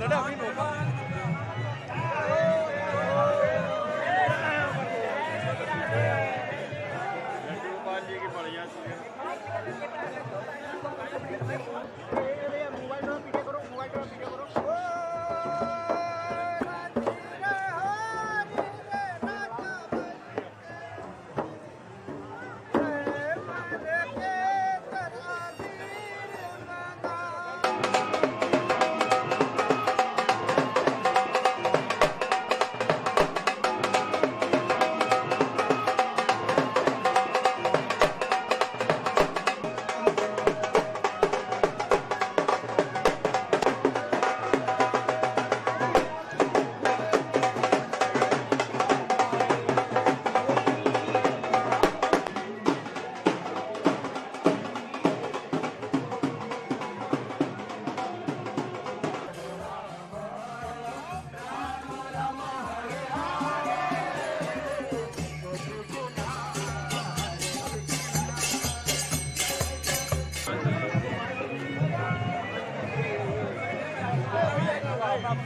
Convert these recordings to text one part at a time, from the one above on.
बदड़ा भी नोका गोपाल जी की बढ़िया सी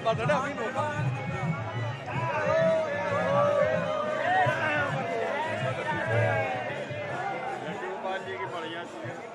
बदड़ा भी नोका गोपाल जी की बढ़िया सी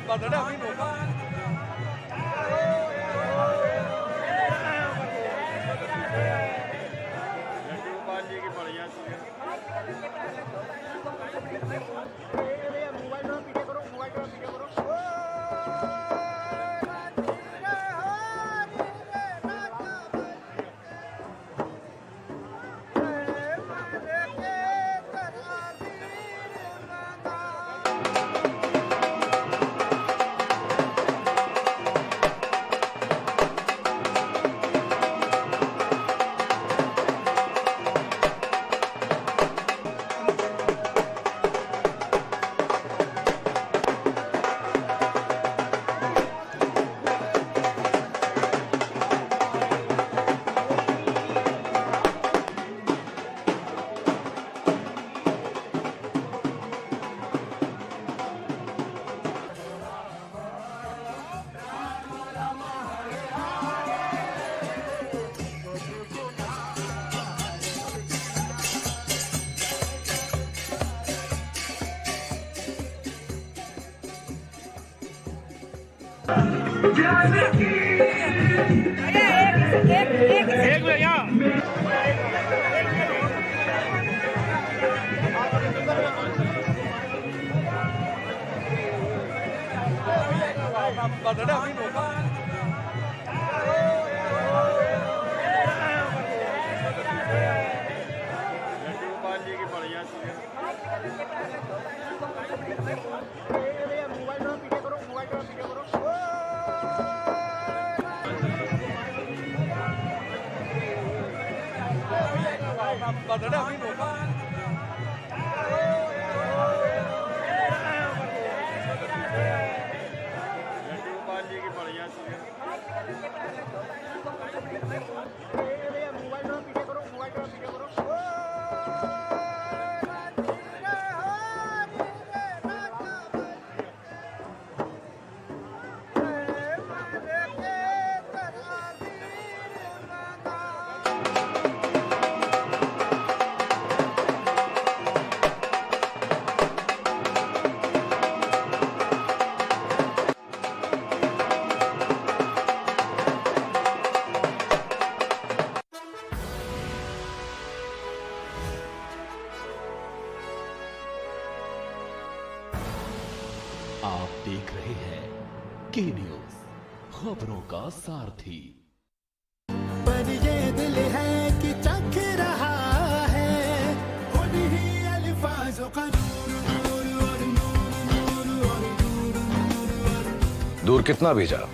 बदड़ा भी नोका गोपाल जी की बढ़िया सी एक में यहाँ बदड़ा भी नोका गोपाल जी की बढ़िया सी बदड़ा भी नोका गोपाल जी की बढ़िया सी देख रहे हैं के न्यूज, खबरों का सारथी। पर ये दिल है कि चख रहा है उन्हीं अल्फाज़ों का दूर कितना भी जाओ,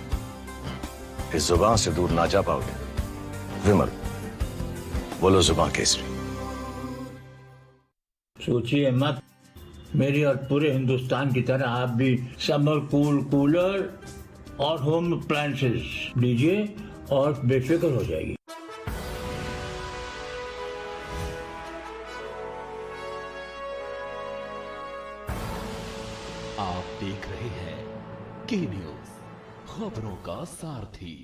इस जुबान से दूर ना जा पाओगे। विमल, बोलो जुबान केसरी। सोचिए मत, मेरी और पूरे हिंदुस्तान की तरह आप भी समर कूलर और होम अप्लायंसेस लीजिए और बेफिक्र हो जाएगी। आप देख रहे हैं के न्यूज, खबरों का सारथी।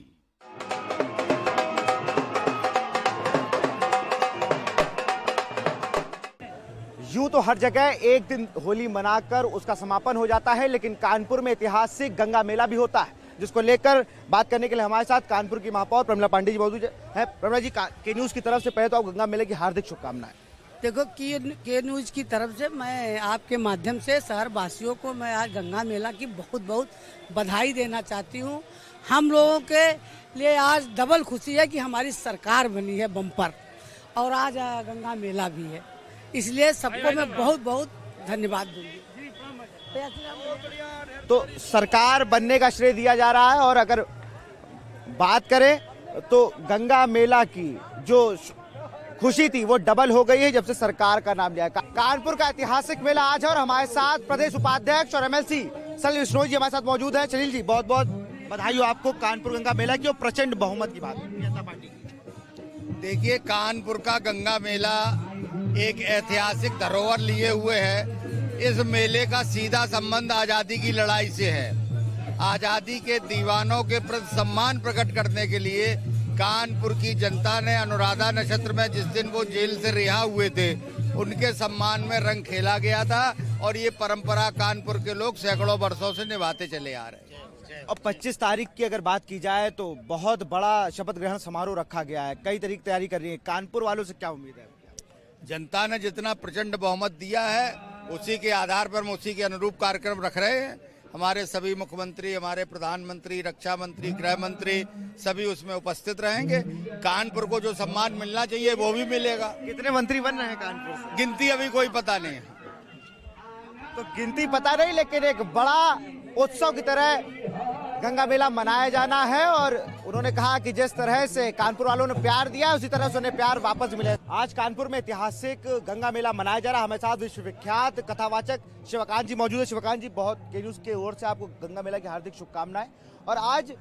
यूं तो हर जगह एक दिन होली मनाकर उसका समापन हो जाता है, लेकिन कानपुर में ऐतिहासिक गंगा मेला भी होता है, जिसको लेकर बात करने के लिए हमारे साथ कानपुर की महापौर प्रमिला पांडे जी मौजूद हैं। प्रमिला जी, के न्यूज की तरफ से पहले तो आप गंगा मेले की हार्दिक शुभकामनाएं। देखो, के न्यूज की तरफ से मैं आपके माध्यम से शहर वासियों को मैं आज गंगा मेला की बहुत बहुत बधाई देना चाहती हूँ। हम लोगों के लिए आज डबल खुशी है कि हमारी सरकार बनी है बम्पर, और आज गंगा मेला भी है, इसलिए सबको मैं बहुत बहुत धन्यवाद दूंगी। तो सरकार बनने का श्रेय दिया जा रहा है, और अगर बात करें तो गंगा मेला की जो खुशी थी वो डबल हो गई है जब से सरकार का नाम लिया। कानपुर का ऐतिहासिक मेला आज है, और हमारे साथ प्रदेश उपाध्यक्ष और एमएलसी सलील बिश्नोई जी हमारे साथ मौजूद है। सलील जी, बहुत बहुत बधाई हो आपको कानपुर गंगा मेला की और प्रचंड बहुमत की बात जनता पार्टी की। देखिए, कानपुर का गंगा मेला एक ऐतिहासिक धरोहर लिए हुए है। इस मेले का सीधा संबंध आजादी की लड़ाई से है। आजादी के दीवानों के प्रति सम्मान प्रकट करने के लिए कानपुर की जनता ने अनुराधा नक्षत्र में जिस दिन वो जेल से रिहा हुए थे, उनके सम्मान में रंग खेला गया था, और ये परंपरा कानपुर के लोग सैकड़ों वर्षों से निभाते चले आ रहे हैं। और 25 तारीख की अगर बात की जाए तो बहुत बड़ा शपथ ग्रहण समारोह रखा गया है, कई तरीके तैयारी कर रही है। कानपुर वालों से क्या उम्मीद है? जनता ने जितना प्रचंड बहुमत दिया है, उसी के आधार पर हम उसी के अनुरूप कार्यक्रम रख रहे हैं। हमारे सभी मुख्यमंत्री, हमारे प्रधानमंत्री, रक्षा मंत्री, गृह मंत्री सभी उसमें उपस्थित रहेंगे। कानपुर को जो सम्मान मिलना चाहिए वो भी मिलेगा। कितने मंत्री बन रहे हैं कानपुर से? गिनती अभी कोई पता नहीं है। तो गिनती पता नहीं, लेकिन एक बड़ा उत्सव की तरह गंगा मेला मनाया जाना है, और उन्होंने कहा कि जिस तरह से कानपुर वालों ने प्यार दिया है उसी तरह से उन्हें प्यार वापस मिले। आज कानपुर में ऐतिहासिक गंगा मेला मनाया जा रहा है। हमारे साथ विश्वविख्यात कथावाचक शिवकांत जी मौजूद है। शिवकांत जी, बहुत के न्यूज की ओर से आपको गंगा मेला की हार्दिक शुभकामनाएं। और आज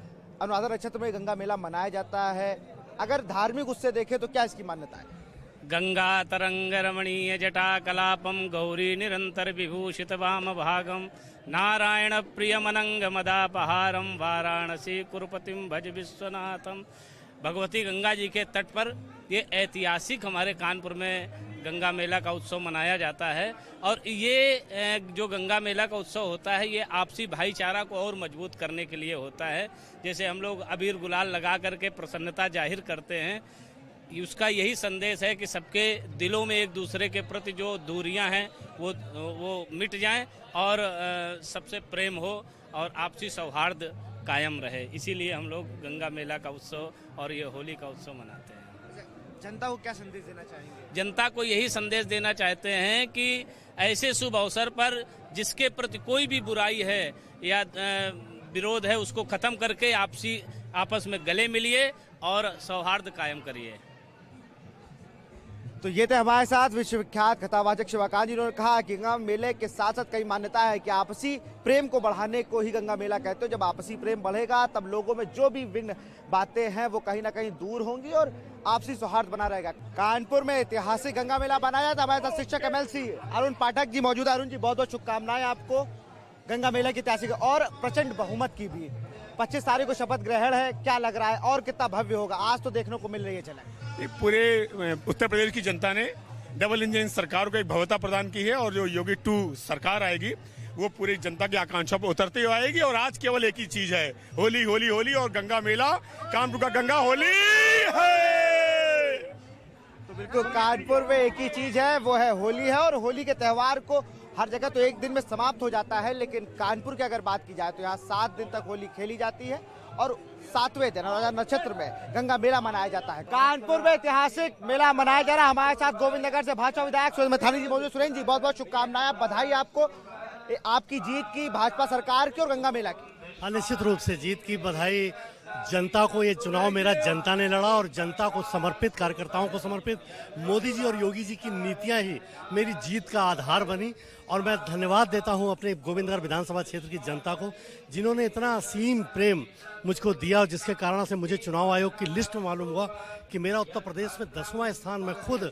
अनुराधा नक्षत्र में गंगा मेला मनाया जाता है, अगर धार्मिक उससे देखें तो क्या इसकी मान्यता है? गंगा तरंग रमणीय जटा कलापम गौरी निरंतर विभूषित वाम भागम नारायण प्रियमनंग मदापहारम वाराणसी कुरुपतिम भज विश्वनाथम। भगवती गंगा जी के तट पर ये ऐतिहासिक हमारे कानपुर में गंगा मेला का उत्सव मनाया जाता है, और ये जो गंगा मेला का उत्सव होता है ये आपसी भाईचारा को और मजबूत करने के लिए होता है। जैसे हम लोग अबीर गुलाल लगा करके प्रसन्नता जाहिर करते हैं, उसका यही संदेश है कि सबके दिलों में एक दूसरे के प्रति जो दूरियां हैं वो मिट जाएं, और सबसे प्रेम हो और आपसी सौहार्द कायम रहे। इसीलिए हम लोग गंगा मेला का उत्सव और ये होली का उत्सव मनाते हैं। जनता को क्या संदेश देना चाहेंगे? जनता को यही संदेश देना चाहते हैं कि ऐसे शुभ अवसर पर जिसके प्रति कोई भी बुराई है या विरोध है, उसको खत्म करके आपस में गले मिलिए और सौहार्द कायम करिए। तो ये थे हमारे साथ विश्वविख्यात कथावाचक शिवकांत जी। उन्होंने कहा कि गंगा मेले के साथ साथ कई मान्यता है कि आपसी प्रेम को बढ़ाने को ही गंगा मेला कहते हो। जब आपसी प्रेम बढ़ेगा तब लोगों में जो भी विघ्न बातें हैं वो कहीं ना कहीं दूर होंगी और आपसी सौहार्द बना रहेगा। कानपुर में ऐतिहासिक गंगा मेला बनाया था। हमारे साथ शिक्षक एमएलसी अरुण पाठक जी मौजूद है। अरुण जी, बहुत बहुत शुभकामनाएं आपको गंगा मेला की ऐतिहासिक और प्रचंड बहुमत की भी। 25 तारीख को शपथ ग्रहण है, क्या लग रहा है और कितना भव्य होगा? आज तो देखने को मिल रही है झलक। पूरे उत्तर प्रदेश की जनता ने डबल इंजन सरकार को एक भव्यता प्रदान की है, और जो योगी 2 सरकार आएगी वो पूरी जनता की आकांक्षा पर उतरते हुए आएगी। और आज केवल एक ही चीज है, होली होली होली, और गंगा मेला कानपुर का गंगा होली है। तो बिल्कुल कानपुर में एक ही चीज है, वो है होली है, और होली के त्योहार को हर जगह तो एक दिन में समाप्त हो जाता है, लेकिन कानपुर की अगर बात की जाए तो यहाँ 7 दिन तक होली खेली जाती है और 7वें दिन नक्षत्र में गंगा मेला मनाया जाता है। कानपुर में ऐतिहासिक मेला मनाया जा रहा है। हमारे साथ गोविंद नगर से भाजपा विधायक सुरेंद्र मैथानी जी मौजूद। सुरेंद्र जी, बहुत बहुत शुभकामनाएं, बधाई आपको आपकी जीत की, भाजपा सरकार की और गंगा मेला की। निश्चित रूप से जीत की बधाई। जनता को ये चुनाव मेरा जनता ने लड़ा और जनता को समर्पित, कार्यकर्ताओं को समर्पित। मोदी जी और योगी जी की नीतियां ही मेरी जीत का आधार बनी और मैं धन्यवाद देता हूं अपने गोविंदनगर विधानसभा क्षेत्र की जनता को, जिन्होंने इतना असीम प्रेम मुझको दिया और जिसके कारण से मुझे चुनाव आयोग की लिस्ट में मालूम हुआ कि मेरा उत्तर प्रदेश में 10वां स्थान। मैं खुद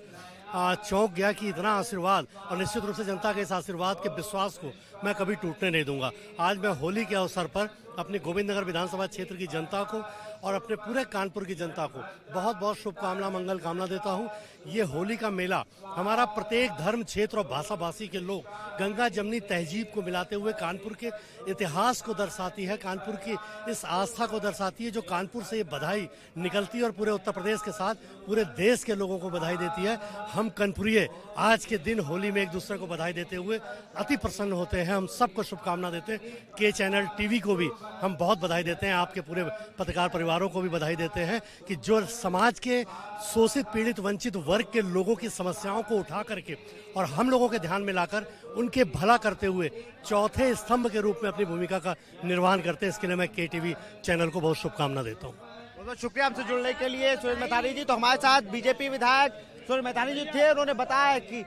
चौंक गया कि इतना आशीर्वाद, और निश्चित रूप से जनता के इस आशीर्वाद के विश्वास को मैं कभी टूटने नहीं दूंगा। आज मैं होली के अवसर पर अपने गोविंदनगर विधानसभा क्षेत्र की जनता को और अपने पूरे कानपुर की जनता को बहुत बहुत शुभकामना, मंगल कामना देता हूं। ये होली का मेला हमारा प्रत्येक धर्म, क्षेत्र और भाषा भाषी के लोग गंगा जमनी तहजीब को मिलाते हुए कानपुर के इतिहास को दर्शाती है, कानपुर की इस आस्था को दर्शाती है, जो कानपुर से ये बधाई निकलती है और पूरे उत्तर प्रदेश के साथ पूरे देश के लोगों को बधाई देती है। हम कानपुरिये आज के दिन होली में एक दूसरे को बधाई देते हुए अति प्रसन्न होते हैं। हम सबको शुभकामना देते हैं। के चैनल टीवी को भी हम बहुत बधाई देते हैं, आपके पूरे पत्रकार परिवारों को भी बधाई देते हैं कि जो समाज के शोषित, पीड़ित, वंचित वर्ग के लोगों की समस्याओं को उठा करके और हम लोगों के ध्यान में लाकर उनके भला करते हुए चौथे स्तंभ के रूप में अपनी भूमिका का निर्वहन करते हैं। इसके लिए मैं के टीवी चैनल को बहुत शुभकामना देता हूँ। बहुत शुक्रिया हमसे जुड़ने के लिए सुरेंद्र मैथानी जी। तो हमारे साथ बीजेपी विधायक सुरेंद्र मैथानी जी थे। उन्होंने बताया कि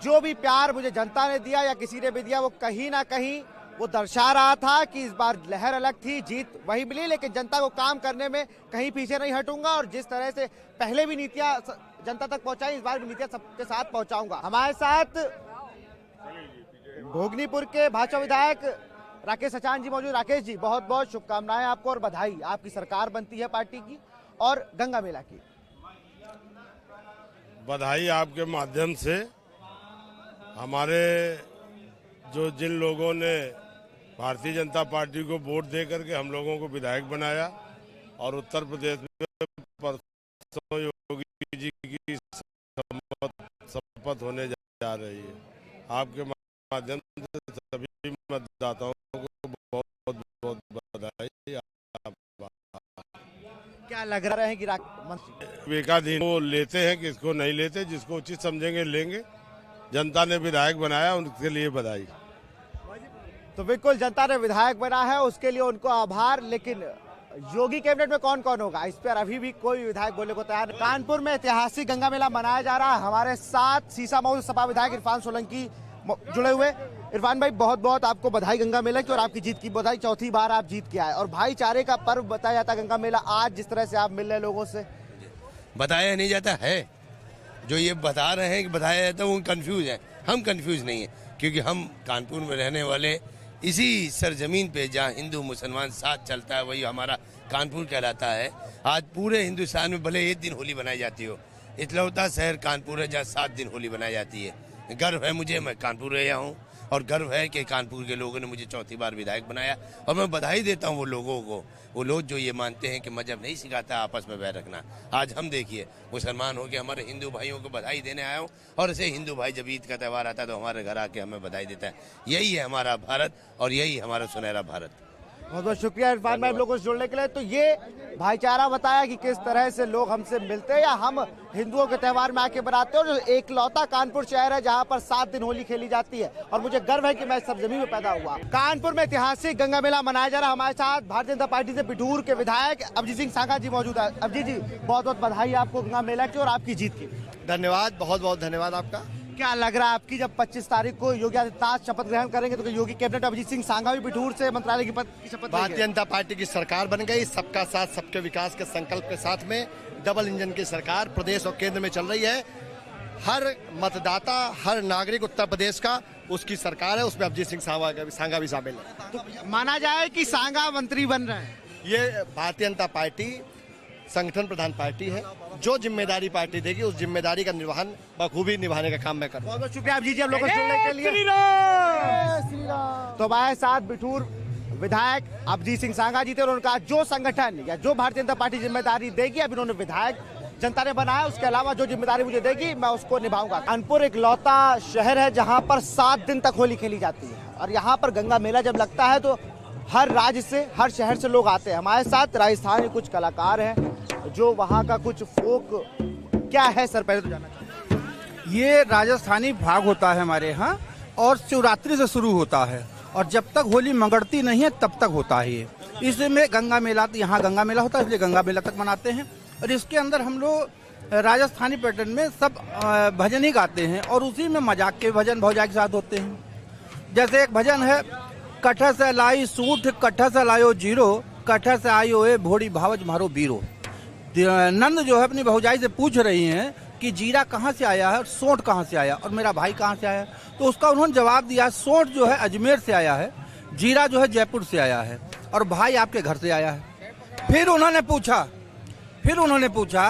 जो भी प्यार मुझे जनता ने दिया या किसी ने भी दिया, वो कहीं ना कहीं वो दर्शा रहा था कि इस बार लहर अलग थी, जीत वही मिली, लेकिन जनता को काम करने में कहीं पीछे नहीं हटूंगा और जिस तरह से पहले भी नीतियां जनता तक पहुंचाई, इस बार भी नीतियां सबके साथ पहुंचाऊंगा। हमारे साथ भोगनीपुर के भाजपा विधायक राकेश सचान जी मौजूद। राकेश जी, बहुत बहुत शुभकामनाएं आपको और बधाई। आपकी सरकार बनती है पार्टी की और गंगा मेला की। बधाई आपके माध्यम से। हमारे जो जिन लोगों ने भारतीय जनता पार्टी को वोट दे करके हम लोगों को विधायक बनाया और उत्तर प्रदेश में परसों योगी जी की शपथ होने जा रही है, आपके माध्यम से सभी मतदाताओं को बहुत बहुत बधाई। क्या लग रहा है कि विवेकाधीन को लेते हैं, किसको नहीं लेते, जिसको उचित समझेंगे लेंगे। जनता ने विधायक बनाया, उनके लिए बधाई। तो बिल्कुल जनता ने विधायक बना है, उसके लिए उनको आभार। लेकिन योगी कैबिनेट में कौन कौन होगा, इस पर अभी भी कोई विधायक बोलने को तैयार नहीं। कानपुर में ऐतिहासिक गंगा मेला मनाया जा रहा है। हमारे साथ सीसामऊ सपा विधायक इरफान सोलंकी जुड़े हुए। इरफान भाई, बहुत बहुत आपको बधाई गंगा मेला की और आपकी जीत की बधाई। चौथी बार आप जीत के आए और भाईचारे का पर्व बताया जाता है गंगा मेला। आज जिस तरह से आप मिल रहे लोगों से, बताया नहीं जाता है, जो ये बता रहे हैं कि बताया जाता है वो कंफ्यूज है। हम कंफ्यूज नहीं है, क्योंकि हम कानपुर में रहने वाले, इसी सरजमीन पे जहाँ हिंदू मुसलमान साथ चलता है, वही हमारा कानपुर कहलाता है। आज पूरे हिंदुस्तान में भले एक दिन होली बनाई जाती हो, इकलौता शहर कानपुर है जहाँ 7 दिन होली बनाई जाती है। गर्व है मुझे, मैं कानपुर रहा हूँ और गर्व है कि कानपुर के लोगों ने मुझे चौथी बार विधायक बनाया। और मैं बधाई देता हूँ वो लोगों को, वो लोग जो ये मानते हैं कि मजहब नहीं सिखाता आपस में बैर रखना। आज हम देखिए मुसलमान हो के हमारे हिंदू भाइयों को बधाई देने आया हूँ, और ऐसे हिंदू भाई जब ईद का त्यौहार आता है तो हमारे घर आके हमें बधाई देता है। यही है हमारा भारत और यही हमारा सुनहरा भारत। बहुत बहुत शुक्रिया इरफान भाई लोगों से जुड़ने के लिए। तो ये भाईचारा बताया कि किस तरह से लोग हमसे मिलते हैं या हम हिंदुओं के त्यौहार में आके बनाते हैं। और जो एकलौता कानपुर शहर है जहां पर 7 दिन होली खेली जाती है और मुझे गर्व है कि मैं सब जमीन में पैदा हुआ। कानपुर में ऐतिहासिक गंगा मेला मनाया जा रहा है। हमारे साथ भारतीय जनता पार्टी से पिठूर के विधायक अभिजीत सिंह सांगा जी मौजूद है। अभिजीत जी, बहुत बहुत बधाई आपको गंगा मेला की और आपकी जीत की। धन्यवाद, बहुत बहुत धन्यवाद आपका। क्या लग रहा है आपकी जब 25 तारीख को योगी आदित्यनाथ शपथ ग्रहण करेंगे तो योगी कैबिनेट अभिजीत सिंह सांगा भी पिठूर से मंत्रालय की पद की शपथ? भारतीय जनता पार्टी की सरकार बन गई। सबका साथ सबके विकास के संकल्प के साथ में डबल इंजन की सरकार प्रदेश और केंद्र में चल रही है। हर मतदाता, हर नागरिक उत्तर प्रदेश का उसकी सरकार है, उसमें अभिजीत सिंह सांगा भी शामिल है। तो माना जाए कि सांगा मंत्री बन रहे हैं। ये भारतीय जनता पार्टी संगठन प्रधान पार्टी है, जो जिम्मेदारी पार्टी देगी उस जिम्मेदारी का निर्वहन बखूबी निभाने का काम मैं करूँ। बहुत बहुत शुक्रिया अभिजीत जी, हम लोगों को जुड़ने के लिए। तो हमारे साथ बिठूर विधायक अभिजीत सिंह सांगा जी थे और उनका जो संगठन या जो भारतीय जनता पार्टी जिम्मेदारी देगी, अब इन्होंने विधायक जनता ने बनाया, उसके अलावा जो जिम्मेदारी मुझे देगी मैं उसको निभाऊंगा। कानपुर एक लौता शहर है जहां पर 7 दिन तक होली खेली जाती है और यहाँ पर गंगा मेला जब लगता है तो हर राज्य से, हर शहर से लोग आते हैं। हमारे साथ राजस्थान के कुछ कलाकार हैं जो वहाँ का कुछ फोक क्या है सर, पहले तो जानना चाहते हैं। ये राजस्थानी भाग होता है हमारे यहाँ और शिवरात्रि से शुरू होता है और जब तक होली मंगड़ती नहीं है तब तक होता है ये। इसमें गंगा मेला, यहाँ गंगा मेला होता है इसलिए गंगा मेला तक मनाते हैं और इसके अंदर हम लोग राजस्थानी पैटर्न में सब भजन ही गाते हैं और उसी में मजाक के भजन भौजा के साथ होते हैं। जैसे एक भजन है, कट्ठा से लाई सूठ कट्ठा से लायो जीरो, कट्ठा से आयो ए भोड़ी भावज मारो बीरो। नंद जो है अपनी भौजाई से पूछ रही हैं कि जीरा कहाँ से आया है और सोंठ कहाँ से आया और मेरा भाई कहाँ से आया, तो उसका उन्होंने जवाब दिया सोंठ जो है अजमेर से आया है, जीरा जो है जयपुर से आया है और भाई आपके घर से आया है। फिर उन्होंने पूछा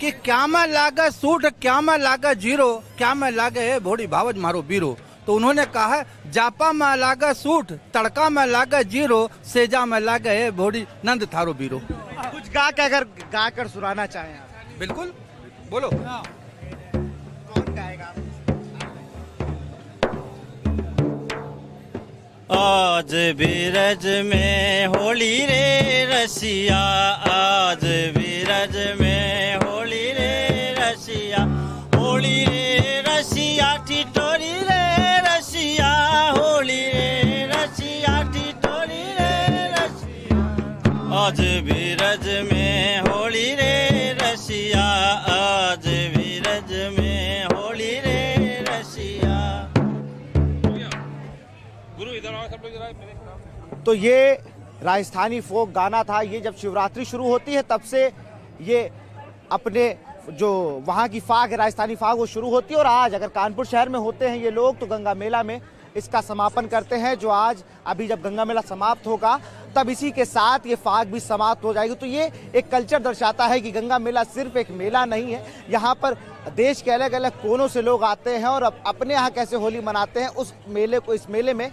कि क्या मैं लागा सूट, क्या मैं लागा जीरो, क्या मैं लागे भोड़ी भावज मारो बीरो। तो उन्होंने कहा जापा में लागा सूट, तड़का में लागा जीरो, सेजा में लागे भोड़ी नंद थारो बीरो। कुछ गा कर सुनाना चाहें आप? बिल्कुल, बोलो। कौन गाएगा? आज बीरज में होली रे रसिया, आज बीरज में होली रे रसिया, होली रे रसिया ठिठोरी रे रसिया, होली रे रसिया ठिठोरी रे रसिया, आज बीरज में होली रे रसिया, आज बीरज में होली रे रसिया। तो ये राजस्थानी फोक गाना था। ये जब शिवरात्रि शुरू होती है तब से ये अपने जो वहाँ की फाग है, राजस्थानी फाग, वो शुरू होती है और आज अगर कानपुर शहर में होते हैं ये लोग तो गंगा मेला में इसका समापन करते हैं, जो आज अभी जब गंगा मेला समाप्त होगा तब इसी के साथ ये फाग भी समाप्त हो जाएगी। तो ये एक कल्चर दर्शाता है कि गंगा मेला सिर्फ एक मेला नहीं है, यहाँ पर देश के अलग अलग कोनों से लोग आते हैं और अपने यहाँ कैसे होली मनाते हैं उस मेले को, इस मेले में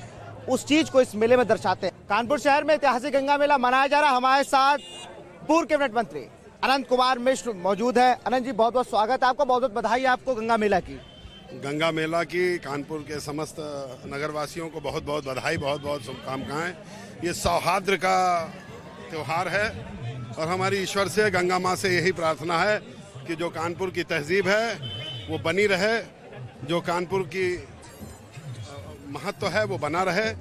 उस चीज को इस मेले में दर्शाते हैं। कानपुर शहर में ऐतिहासिक गंगा मेला मनाया जा रहा है। हमारे साथ पूर्व कैबिनेट मंत्री अनंत कुमार मिश्र मौजूद है। अनंत जी, बहुत बहुत स्वागत है आपका, बहुत बहुत बधाई आपको गंगा मेला की। गंगा मेला की कानपुर के समस्त नगरवासियों को बहुत बहुत बधाई, बहुत बहुत शुभकामनाएं। ये सौहार्द का त्योहार है और हमारी ईश्वर से, गंगा माँ से यही प्रार्थना है कि जो कानपुर की तहजीब है वो बनी रहे, जो कानपुर की महत्व है वो बना रहे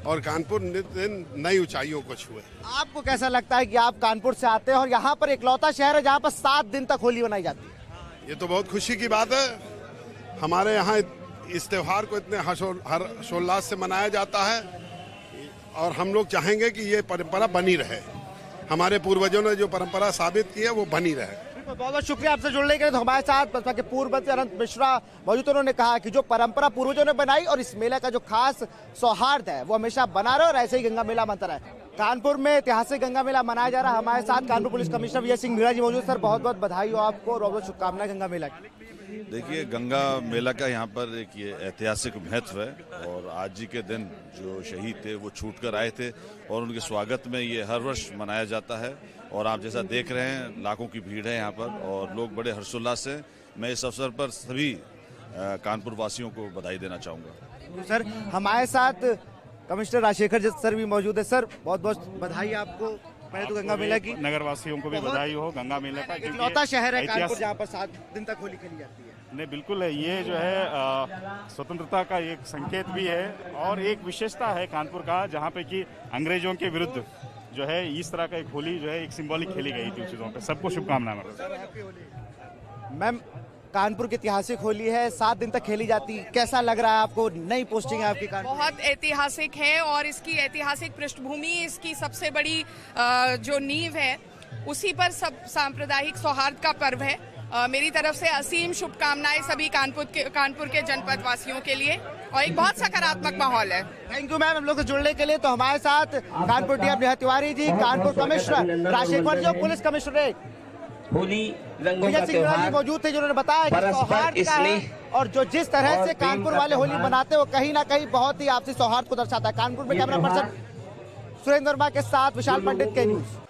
और कानपुर नित्य नई ऊंचाइयों को छुए। आपको कैसा लगता है कि आप कानपुर से आते हैं और यहाँ पर एक लौता शहर है जहाँ पर 7 दिन तक होली मनाई जाती है? ये तो बहुत खुशी की बात है। हमारे यहाँ इस त्योहार को इतने हर्षोल्लास से मनाया जाता है और हम लोग चाहेंगे कि ये परंपरा बनी रहे। हमारे पूर्वजों ने जो परंपरा साबित की है वो बनी रहे। बहुत बहुत शुक्रिया आपसे जुड़ने के लिए। तो हमारे साथ बसपा के पूर्व मंत्री अनंत मिश्रा मौजूद। उन्होंने कहा कि जो परंपरा पूर्वजों ने बनाई और इस मेले का जो खास सौहार्द है वो हमेशा बना रहे और ऐसे ही गंगा मेला बनता रहे। कानपुर में ऐतिहासिक गंगा मेला मनाया जा रहा है। हमारे साथ कानपुर पुलिस कमिश्नर विजय सिंह मीणा जी मौजूद। सर, बहुत बहुत बधाई हो आपको और बहुत बहुत शुभकामनाएं गंगा मेला की। देखिए, गंगा मेला का यहाँ पर एक ये ऐतिहासिक महत्व है और आज जी के दिन जो शहीद थे वो छूट कर आए थे और उनके स्वागत में ये हर वर्ष मनाया जाता है और आप जैसा देख रहे हैं लाखों की भीड़ है यहाँ पर और लोग बड़े हर्षोल्लास से। मैं इस अवसर पर सभी कानपुर वासियों को बधाई देना चाहूँगा। सर, हमारे साथ कमिश्नर राजशेखर सर भी मौजूद है। सर, बहुत बहुत बधाई आपको पहले तो गंगा मेला की। नगर वासियों को भी बधाई हो गंगा मेला का। इकलौता शहर है कानपुर जहाँ पर 7 दिन तक होली खेली जाती है। नहीं, बिल्कुल है। ये जो है स्वतंत्रता का एक संकेत भी है और एक विशेषता है कानपुर का, जहाँ पे कि अंग्रेजों के विरुद्ध जो है इस तरह का एक होली जो है एक सिंबॉलिक खेली गई थी उन चीजों पे। सबको शुभकामनाएं। मैम, कानपुर की ऐतिहासिक होली है, 7 दिन तक खेली जाती है, कैसा लग रहा है आपको? नई पोस्टिंग है आपकी कानपुर? बहुत ऐतिहासिक है और इसकी ऐतिहासिक पृष्ठभूमि, इसकी सबसे बड़ी जो नींव है उसी पर सब सांप्रदायिक सौहार्द का पर्व है। मेरी तरफ से असीम शुभकामनाएं सभी कानपुर के जनपद वासियों के लिए और एक बहुत सकारात्मक माहौल है। थैंक यू मैम हम लोग से जुड़ने के लिए। तो हमारे साथ कानपुर डीएम नेहा तिवारी जी, कानपुर कमिश्नर राजशेखर जी और पुलिस कमिश्नरेट विजय सिंह मीणा जी मौजूद थे, जिन्होंने बताया कि सौहार्द का है और जो जिस तरह से कानपुर वाले होली मनाते हैं वो कहीं ना कहीं बहुत ही आपसी सौहार्द को दर्शाता है। कानपुर में कैमरा पर्सन सुरेंद्र वर्मा के साथ विशाल पंडित के न्यूज।